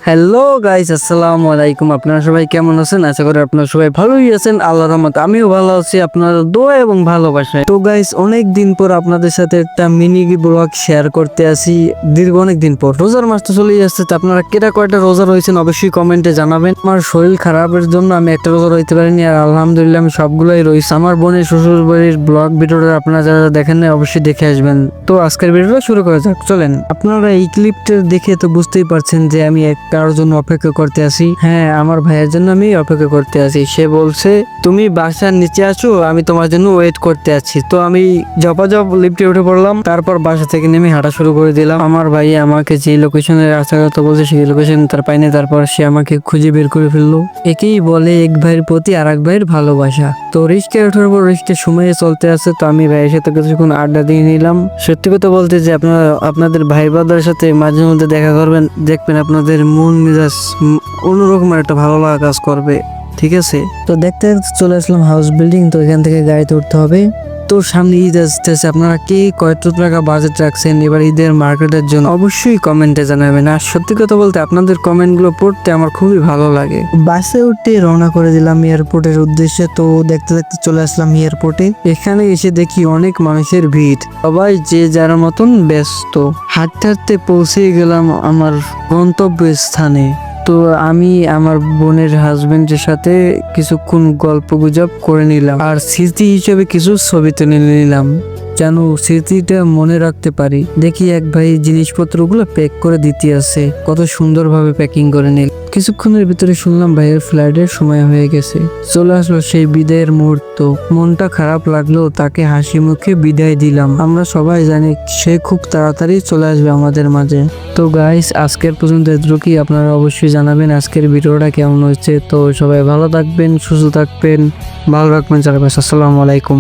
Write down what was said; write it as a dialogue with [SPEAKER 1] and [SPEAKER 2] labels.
[SPEAKER 1] Hello guys, আসসালামু আলাইকুম। আপনারা সবাই কেমন আছেন? আশা করি আপনারা সবাই ভালোই আছেন। আল্লাহর রহমতে আমিও ভালো আছি, আপনার দোয়া এবং ভালোবাসায়। তো গাইস, অনেক দিন পর আপনাদের সাথে একটা মিনি ব্লগ শেয়ার করতে আসি, দীর্ঘ অনেক দিন পর। রোজার মাস তো চলেই যাচ্ছে, তো আপনারা কেটা কয়টা রোজা রয়েছেন অবশ্যই কমেন্টে জানাবেন। আমার শরীর খারাপের জন্য আমি একটা রোজা রইতে পারিনি, আর আলহামদুলিল্লাহ আমি সবগুলোই রয়েছি। আমার বোনের শ্বশুর বাড়ির ব্লগ ভিডিওটা আপনারা যারা দেখেন না অবশ্যই দেখে আসবেন। তো আজকের ভিডিওটা শুরু করা যাক, চলেন। আপনারা এই ক্লিপটা দেখে তো বুঝতেই পারছেন যে আমি কারোর জন্য অপেক্ষা করতে আসি। হ্যাঁ, আমার ভাইয়ের জন্য আমি অপেক্ষা করতে আসি। সে বলছে তুমি বাসার নিচে আসো, আমি তোমার জন্য ওয়েট করতে আছি। তো আমি ঝপাঝপ লিফটে উঠে পড়লাম, তারপর বাসা থেকে নেমে হাঁটা শুরু করে দিলাম। আমার ভাই আমাকে যে লোকেশনে আসার কথা বলছে সেই লোকেশন তার পাইনি, তারপর সে আমাকে খুঁজে বের করে ফেললো। একেই বলে এক ভাইয়ের প্রতি আর এক ভাইয়ের ভালোবাসা। তো রিস্কে ওঠার পর রিস্কে সময় চলতে আছে, তো আমি ভাইয়ের সাথে কিছুক্ষণ আড্ডা দিয়ে নিলাম। সত্যি কথা বলতে যে আপনারা আপনাদের ভাই বাদার সাথে মাঝে মধ্যে দেখা করবেন, দেখবেন আপনাদের মন মেজাজ অন্যরকম একটা ভালো লাগা কাজ করবে। ঠিক আছে, তো দেখতে দেখতে চলে আসলাম হাউস বিল্ডিং। তো এখান থেকে গাড়িতে উঠতে হবে। তো সামনে ঈদ আসতেছে, আপনারা কে কত টাকা বাজেট রাখছেন এবার ঈদের মার্কেটের জন্য অবশ্যই কমেন্টে জানাবেন। আর সত্যি কথা বলতে আপনাদের কমেন্টগুলো পড়তে আমার খুবই ভালো লাগে। বাসে উঠে রওনা করে দিলাম এয়ারপোর্টের উদ্দেশ্যে। তো দেখতে দেখতে চলে আসলাম এয়ারপোর্টে। এখানে এসে দেখি অনেক মানুষের ভিড়, সবাই যে যার মতন ব্যস্ত। হাঁটতে হাঁটতে পৌঁছে গেলাম আমার গন্তব্য স্থানে। তো আমি আমার বোনের হাজবেন্ডের সাথে কিছুক্ষণ গল্প গুজব করে নিলাম, আর স্মৃতি হিসেবে কিছু ছবি তুলে নিলাম, যেন স্মৃতিটা মনে রাখতে পারি। দেখি এক ভাই জিনিসপত্রগুলো প্যাক করে দিতে আছে, কত সুন্দরভাবে প্যাকিং করে নিল। কিছুক্ষণের ভিতরে শুনলাম ভাইয়ের ফ্লাইটের সময় হয়ে গেছে। চলে আসলো সেই বিদায়ের মুহূর্ত। মনটা খারাপ লাগলো, তাকে হাসি মুখে বিদায় দিলাম। আমরা সবাই জানি সে খুব তাড়াতাড়ি চলে আসবে আমাদের মাঝে। তো গাইস, আজকের পর্যন্ত এতটুকুই। আপনারা অবশ্যই জানাবেন আজকের ভিডিওটা কেমন হচ্ছে। তো সবাই ভালো থাকবেন, সুস্থ থাকবেন, ভালো রাখবেন চারপাশে। আসসালামু আলাইকুম।